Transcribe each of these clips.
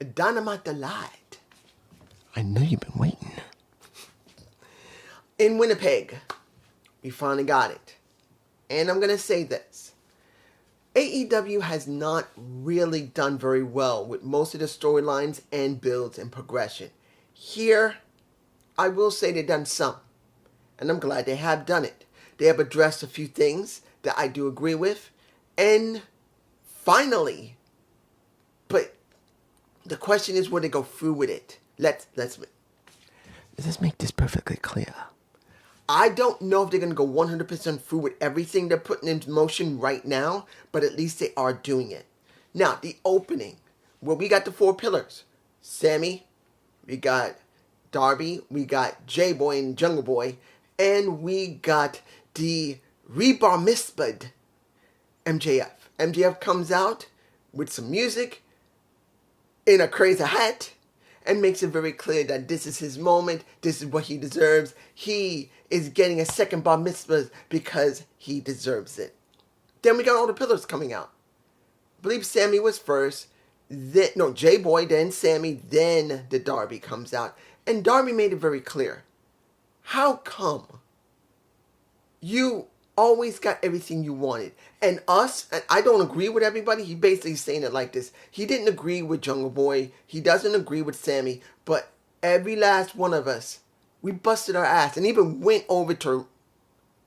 Dynamite the Light. I know you've been waiting. In Winnipeg, we finally got it. And I'm going to say this. AEW has not really done very well with most of the storylines and builds and progression. Here, I will say they've done some. And I'm glad they have done it. They have addressed a few things that I do agree with. And finally, but the question is, will they go through with it? Let's make this perfectly clear. I don't know if they're going to go 100% through with everything they're putting into motion right now, but at least they are doing it. Now, the opening, well, we got the 4 pillars. Sammy, we got Darby, we got J-Boy and Jungle Boy, and we got the Rebar Mispud MJF. MJF comes out with some music in a crazy hat and makes it very clear that this is his moment, this is what he deserves. He is getting a second bar mitzvah because he deserves it. Then we got all the pillars coming out. I believe Sammy was first, J-Boy, then Sammy, then the Darby comes out. And Darby made it very clear. How come you always got everything you wanted? And us, and I don't agree with everybody. He basically saying it like this. He didn't agree with Jungle Boy. He doesn't agree with Sammy. But every last one of us, we busted our ass and even went over to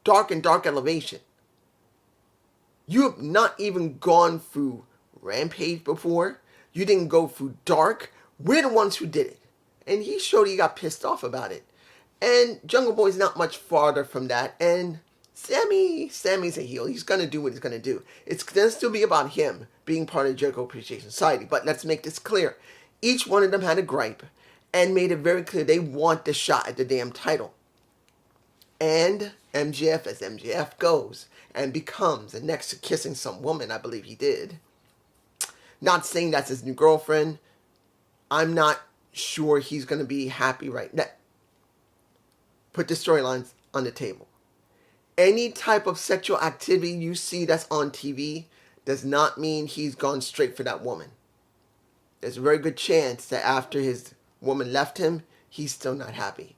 dark elevation. You have not even gone through Rampage before. You didn't go through Dark. We're the ones who did it. And he showed he got pissed off about it. And Jungle Boy's not much farther from that. And Sammy's a heel. He's going to do what he's going to do. It's going to still be about him being part of Jericho Appreciation Society. But let's make this clear. Each one of them had a gripe and made it very clear they want the shot at the damn title. And MJF, as MJF goes and becomes, and next to kissing some woman, I believe he did. Not saying that's his new girlfriend. I'm not sure he's going to be happy right now. Put the storylines on the table. Any type of sexual activity you see that's on TV does not mean he's gone straight for that woman. There's a very good chance that after his woman left him, he's still not happy.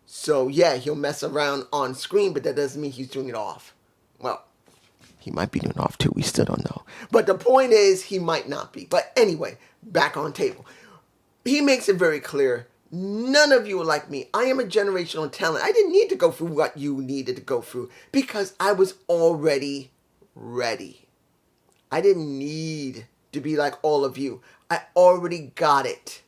So yeah, he'll mess around on screen, but that doesn't mean he's doing it off. Well, He might be doing off too. We still don't know. but the point is, he might not be. But anyway, back on table. He makes it very clear, none of you are like me. I am a generational talent. I didn't need to go through what you needed to go through because I was already ready. I didn't need to be like all of you. I already got it.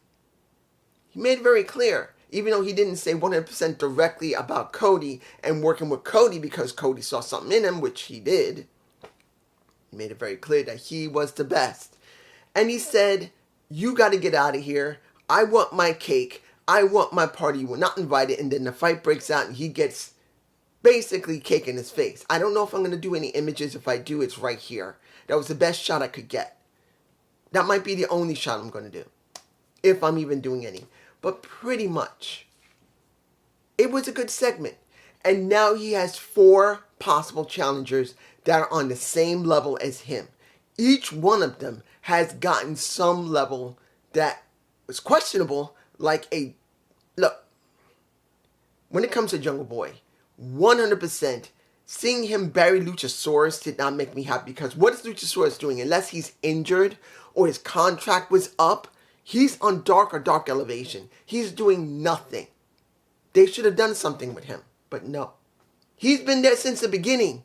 He made it very clear, even though he didn't say 100% directly about Cody and working with Cody because Cody saw something in him, which he did. He made it very clear that he was the best. And he said, you got to get out of here. I want my cake. I want my party. You were not invited. And then the fight breaks out and he gets basically cake in his face. I don't know if I'm going to do any images. If I do, it's right here. That was the best shot I could get. That might be the only shot I'm going to do. If I'm even doing any. But pretty much, it was a good segment. And now he has 4 possible challengers that are on the same level as him. Each one of them has gotten some level that was questionable, like a... Look, when it comes to Jungle Boy, 100%, seeing him bury Luchasaurus did not make me happy, because what is Luchasaurus doing? Unless he's injured or his contract was up, he's on dark elevation. He's doing nothing. They should have done something with him, but no. He's been there since the beginning,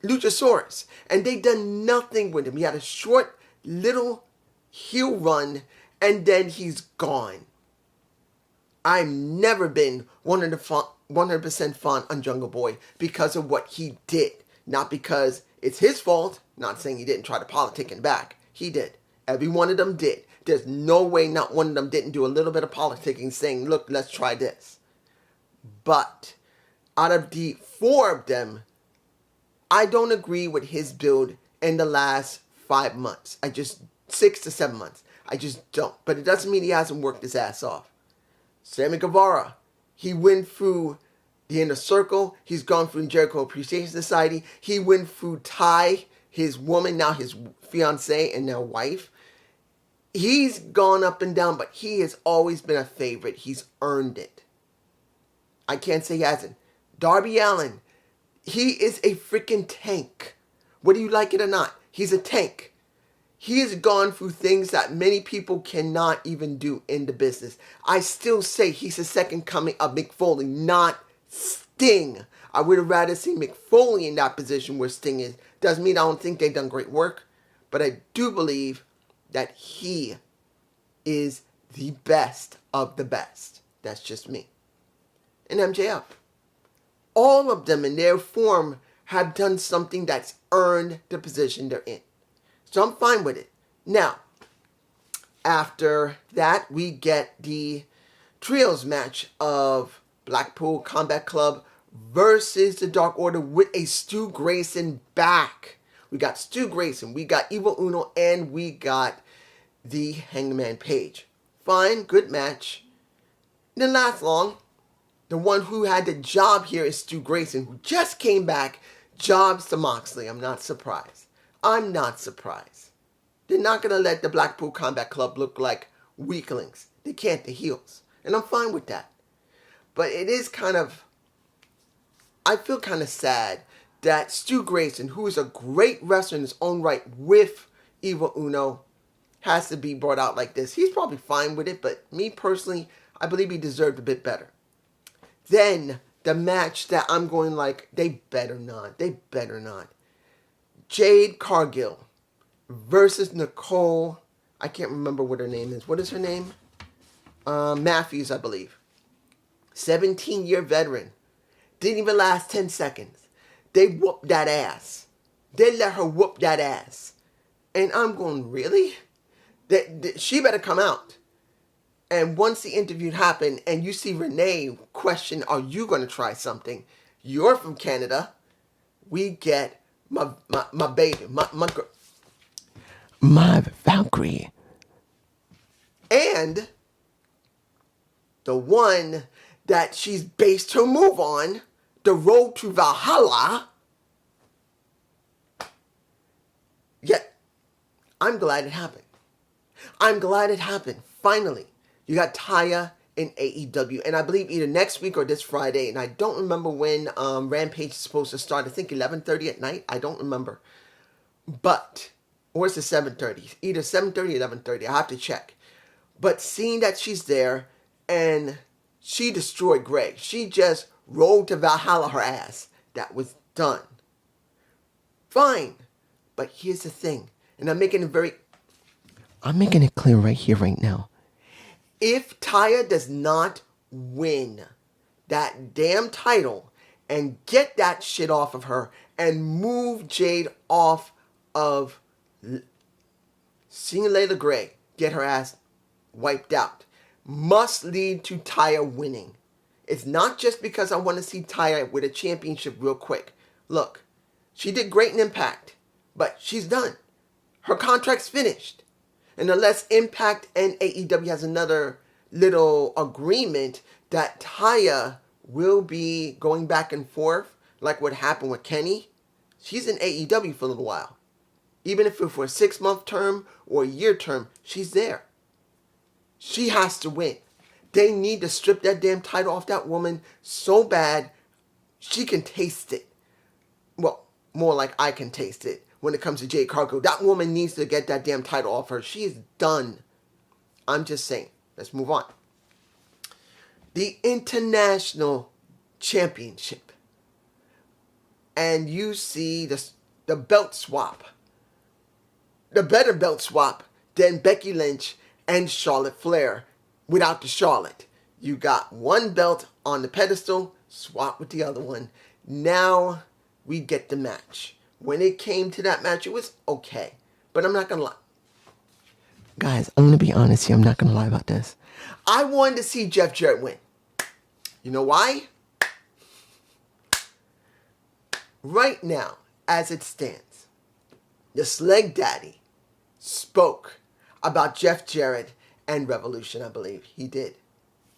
Luchasaurus, and they done nothing with him. He had a short little heel run, and then he's gone. I've never been 100% fond on Jungle Boy because of what he did. Not because it's his fault. Not saying he didn't try to politic him back. He did. Every one of them did. There's no way not one of them didn't do a little bit of politicking saying, look, let's try this. But out of the 4 of them, I don't agree with his build in the last 5 months. 6 to 7 months. I just don't. But it doesn't mean he hasn't worked his ass off. Sammy Guevara, he went through the Inner Circle. He's gone through Jericho Appreciation Society. He went through Ty, his woman, now his fiance and now wife. He's gone up and down, but he has always been a favorite. He's earned it. I can't say he hasn't. Darby Allin, he is a freaking tank. Whether you like it or not, he's a tank. He has gone through things that many people cannot even do in the business. I still say he's the second coming of Mick Foley, not Sting. I would have rather seen Mick Foley in that position where Sting is. Doesn't mean I don't think they've done great work, but I do believe that he is the best of the best. That's just me. And MJF. All of them in their form have done something that's earned the position they're in. So I'm fine with it. Now, after that, we get the trios match of Blackpool Combat Club versus the Dark Order with a Stu Grayson back. We got Stu Grayson, we got Evil Uno, and we got the Hangman Page. Fine, good match. Didn't last long. The one who had the job here is Stu Grayson, who just came back, jobs to Moxley. I'm not surprised. They're not going to let the Blackpool Combat Club look like weaklings. They can't, the heels. And I'm fine with that. But it is I feel kind of sad that Stu Grayson, who is a great wrestler in his own right with Evil Uno, has to be brought out like this. He's probably fine with it, but me personally, I believe he deserved a bit better. Then, the match that I'm going like, they better not. Jade Cargill versus Nicole, I can't remember what her name is. What is her name? Matthews, I believe. 17-year veteran. Didn't even last 10 seconds. They whooped that ass. They let her whoop that ass. And I'm going, really? She better come out. And once the interview happened and you see Renee question, are you going to try something? You're from Canada. We get my baby, my girl. My Valkyrie. And the one that she's based her move on, the road to Valhalla. Yet, I'm glad it happened. Finally. You got Taya in AEW, and I believe either next week or this Friday, and I don't remember when Rampage is supposed to start. I think 11:30 at night. I don't remember. But, or it's 7:30. Either 7:30 or 11:30. I have to check. But seeing that she's there, and she destroyed Greg. She just rolled to Valhalla her ass. That was done. Fine. But here's the thing, and I'm making it clear right here, right now. If Taya does not win that damn title and get that shit off of her and move Jade off of seeing Layla Gray, get her ass wiped out, must lead to Taya winning. It's not just because I want to see Taya with a championship real quick. Look, she did great in Impact, but she's done. Her contract's finished. And unless Impact and AEW has another little agreement that Taya will be going back and forth, like what happened with Kenny, she's in AEW for a little while. Even if it's for a 6-month term or a year term, she's there. She has to win. They need to strip that damn title off that woman so bad she can taste it. Well, more like I can taste it. When it comes to Jade Cargill, that woman needs to get that damn title off her. She is done. I'm just saying. Let's move on. The International Championship. And you see the belt swap. The better belt swap than Becky Lynch and Charlotte Flair without the Charlotte. You got one belt on the pedestal, swap with the other one. Now we get the match. When it came to that match, it was okay. But I'm not going to lie. Guys, I'm going to be honest here. I'm not going to lie about this. I wanted to see Jeff Jarrett win. You know why? Right now, as it stands, the Sleg Daddy spoke about Jeff Jarrett and Revolution, I believe. He did.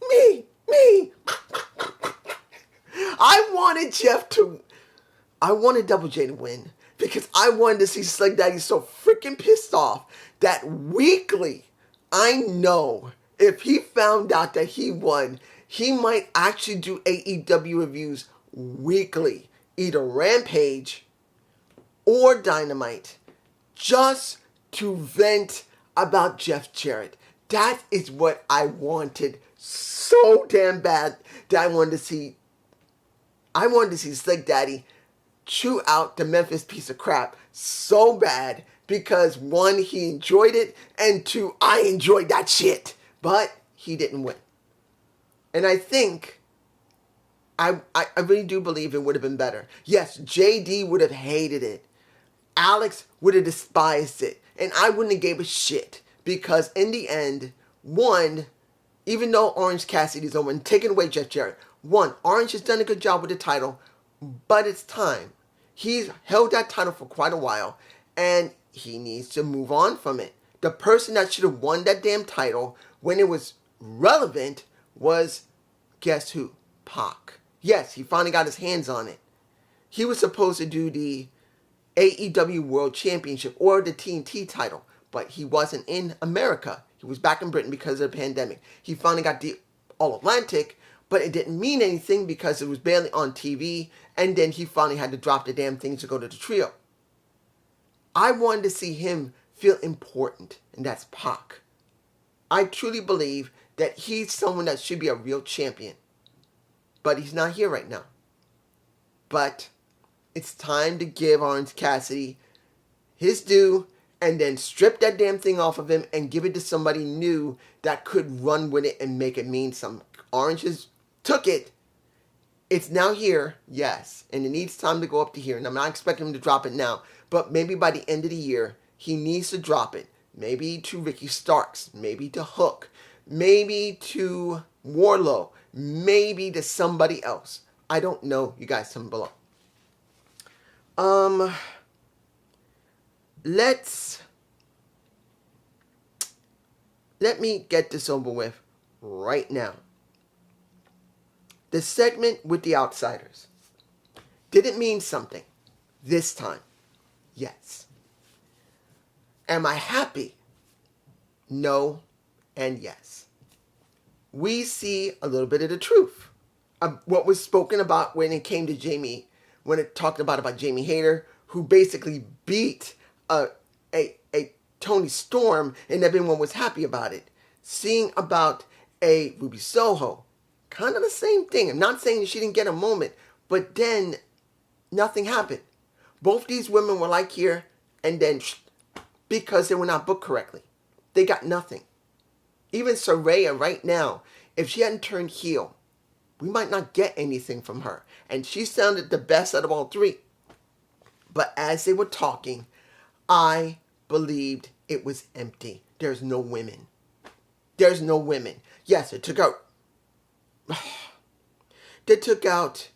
Me. I wanted Double J to win because I wanted to see Sleg Daddy so freaking pissed off that weekly I know if he found out that he won, he might actually do AEW reviews weekly, either Rampage or Dynamite, just to vent about Jeff Jarrett. That is what I wanted so damn bad that I wanted to see. I wanted to see Slick Daddy chew out the Memphis piece of crap so bad because one, he enjoyed it, and two, I enjoyed that shit. But he didn't win. And I think, I really do believe it would have been better. Yes, JD would have hated it. Alex would have despised it. And I wouldn't have gave a shit. Because in the end, one, even though Orange Cassidy's over and taking away Jeff Jarrett, one, Orange has done a good job with the title, but it's time. He's held that title for quite a while, and he needs to move on from it. The person that should have won that damn title when it was relevant was, guess who? Pac. Yes, he finally got his hands on it. He was supposed to do the AEW World Championship or the TNT title, but he wasn't in America. He was back in Britain because of the pandemic. He finally got the All-Atlantic, but it didn't mean anything because it was barely on TV, and then he finally had to drop the damn thing to go to the trio. I wanted to see him feel important, and that's Pac. I truly believe that he's someone that should be a real champion, but he's not here right now. But it's time to give Orange Cassidy his due and then strip that damn thing off of him and give it to somebody new that could run with it and make it mean something. Orange has took it. It's now here, yes, and it needs time to go up to here. And I'm not expecting him to drop it now, but maybe by the end of the year, he needs to drop it. Maybe to Ricky Starks, maybe to Hook, maybe to Warlow, maybe to somebody else. I don't know. You guys tell me below. Let me get this over with right now. The segment with the outsiders. Did it mean something this time? Yes. Am I happy? No and yes. We see a little bit of the truth of what was spoken about when it came to Jamie, when it talked about Jamie Hayter, who basically beat a Tony Storm, and everyone was happy about it. Seeing about a Ruby Soho, kind of the same thing. I'm not saying she didn't get a moment, but then nothing happened. Both these women were like here, and then because they were not booked correctly, they got nothing. Even Saraya right now, if she hadn't turned heel, we might not get anything from her. And she sounded the best out of all three. But as they were talking, I believed it was empty. There's no women. There's no women. Yes, it took out... They took out...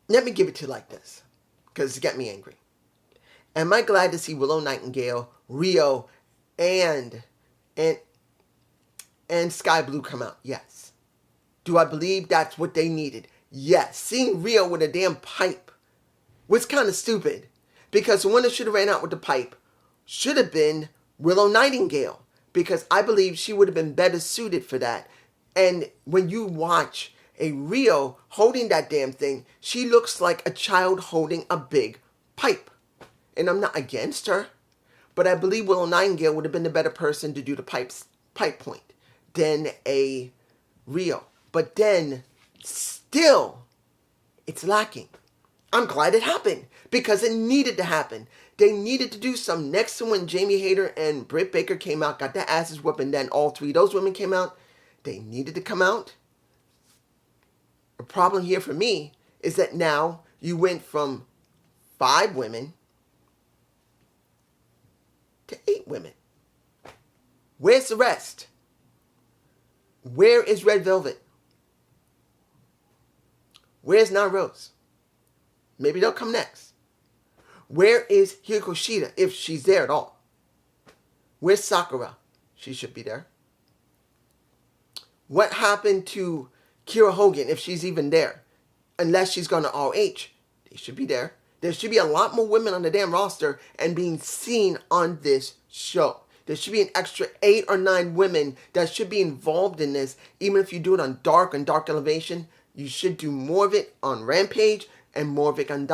let me give it to you like this, because it got me angry. Am I glad to see Willow Nightingale, Rio, and Sky Blue come out? Yes. Do I believe that's what they needed? Yes. Seeing Rio with a damn pipe was kind of stupid, because the one that should have ran out with the pipe should have been Willow Nightingale, because I believe she would have been better suited for that. And when you watch a Rio holding that damn thing, she looks like a child holding a big pipe. And I'm not against her, but I believe Willow Nightingale would have been the better person to do the pipe point than a Rio. But then, still, it's lacking. I'm glad it happened, because it needed to happen. They needed to do something. Next to when Jamie Hayter and Britt Baker came out, got their asses whooped, and then all three of those women came out, they needed to come out. The problem here for me is that now you went from 5 women to 8 women. Where's the rest? Where is Red Velvet? Where's Rose? Maybe they'll come next. Where is Hiko Shida, if she's there at all? Where's Sakura? She should be there. What happened to Kira Hogan, if she's even there? Unless she's gone to RH. They should be there. There should be a lot more women on the damn roster and being seen on this show. There should be an extra 8 or 9 women that should be involved in this. Even if you do it on Dark Elevation, you should do more of it on Rampage and more of it on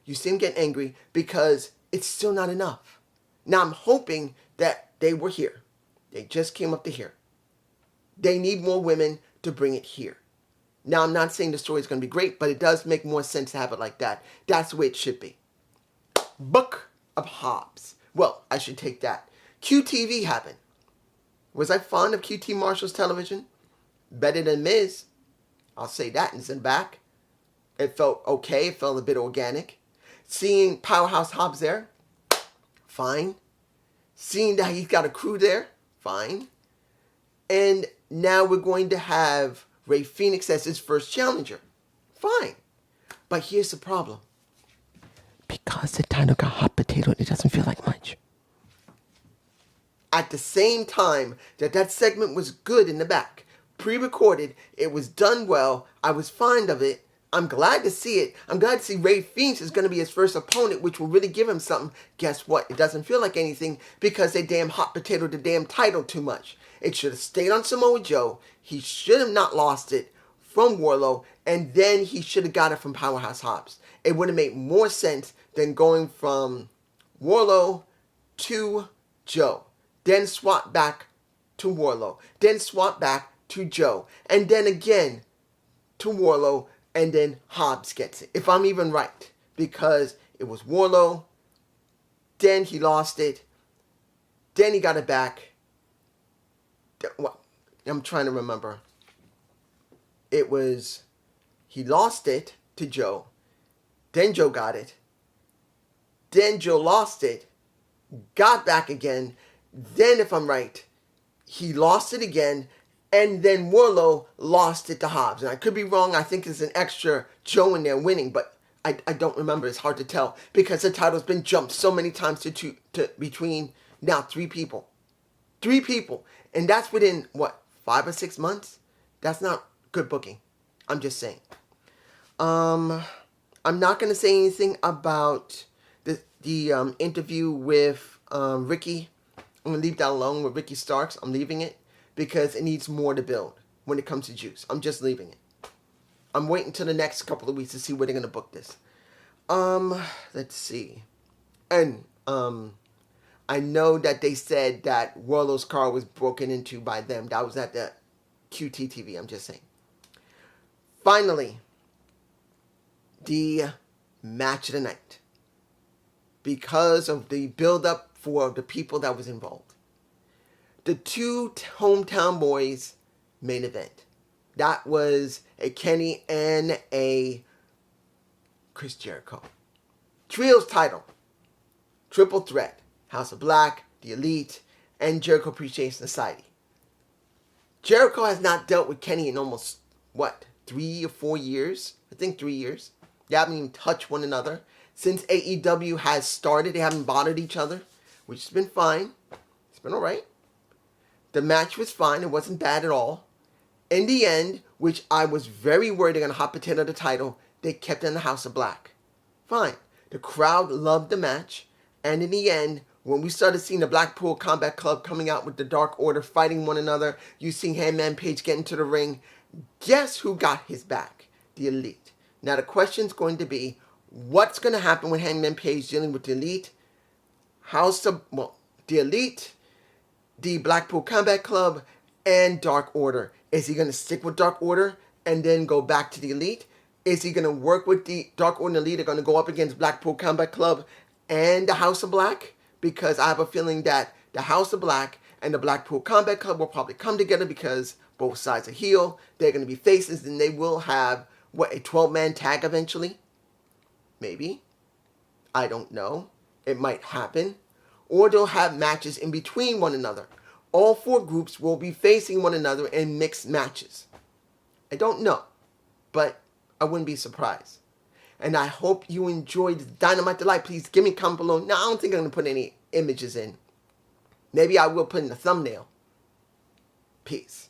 you see him getting angry because it's still not enough. Now I'm hoping that they were here. They just came up to here. They need more women to bring it here. Now I'm not saying the story is going to be great, but it does make more sense to have it like that. That's the way it should be. Book of Hobbs. Well, I should take that. QTV happened. Was I fond of QT Marshall's television? Better than Miz. I'll say that and send back. It felt okay. It felt a bit organic. Seeing Powerhouse Hobbs there, fine. Seeing that he's got a crew there, fine. And now we're going to have Rey Fenix as his first challenger. Fine. But here's the problem. Because the title got hot potato, it doesn't feel like much. At the same time that segment was good in the back, pre-recorded, it was done well, I was fond of it, I'm glad to see it. I'm glad to see Rey Fenix is going to be his first opponent, which will really give him something. Guess what? It doesn't feel like anything because they damn hot potato the damn title too much. It should have stayed on Samoa Joe. He should have not lost it from Wardlow, and then he should have got it from Powerhouse Hobbs. It would have made more sense than going from Wardlow to Joe, then swap back to Wardlow, then swap back to Joe, and then again to Wardlow, and then Hobbs gets it, if I'm even right, because it was Wardlow, then he lost it, then he got it back. Well, I'm trying to remember. It was, he lost it to Joe, then Joe got it, then Joe lost it, got back again, then if I'm right, he lost it again, and then Wardlow lost it to Hobbs. And I could be wrong. I think there's an extra Joe in there winning, but I don't remember. It's hard to tell because the title's been jumped so many times to between now 3 people. 3 people. And that's within, 5 or 6 months? That's not good booking. I'm just saying. I'm not going to say anything about the interview with Ricky. I'm going to leave that alone with Ricky Starks. I'm leaving it because it needs more to build when it comes to Juice. I'm just leaving it. I'm waiting till the next couple of weeks to see where they're going to book this. Let's see. And I know that they said that Wardlow's car was broken into by them. That was at the QT TV. I'm just saying. Finally, the match of the night. Because of the build-up for the people that was involved. The 2 hometown boys main event. That was a Kenny and a Chris Jericho. Trios title. Triple threat. House of Black, The Elite, and Jericho Appreciation Society. Jericho has not dealt with Kenny in almost, 3 or 4 years? I think 3 years. They haven't even touched one another. Since AEW has started, they haven't bothered each other, which has been fine. It's been alright. The match was fine. It wasn't bad at all. In the end, which I was very worried they're going to hot potato the title, they kept it in the House of Black. Fine. The crowd loved the match. And in the end, when we started seeing the Blackpool Combat Club coming out with the Dark Order fighting one another, you see Hangman Page get into the ring. Guess who got his back? The Elite. Now the question's going to be, what's going to happen with Hangman Page dealing with the Elite? The Elite, the Blackpool Combat Club, and Dark Order. Is he going to stick with Dark Order and then go back to the Elite? Is he going to work with the Dark Order and Elite? Are going to go up against Blackpool Combat Club and the House of Black? Because I have a feeling that the House of Black and the Blackpool Combat Club will probably come together because both sides are heel. They're going to be faces, and they will have, a 12-man tag eventually? Maybe. I don't know. It might happen. Or they'll have matches in between one another. All 4 groups will be facing one another in mixed matches. I don't know. But I wouldn't be surprised. And I hope you enjoyed Dynamite Delight. Please give me a comment below. Now, I don't think I'm going to put any images in. Maybe I will put in the thumbnail. Peace.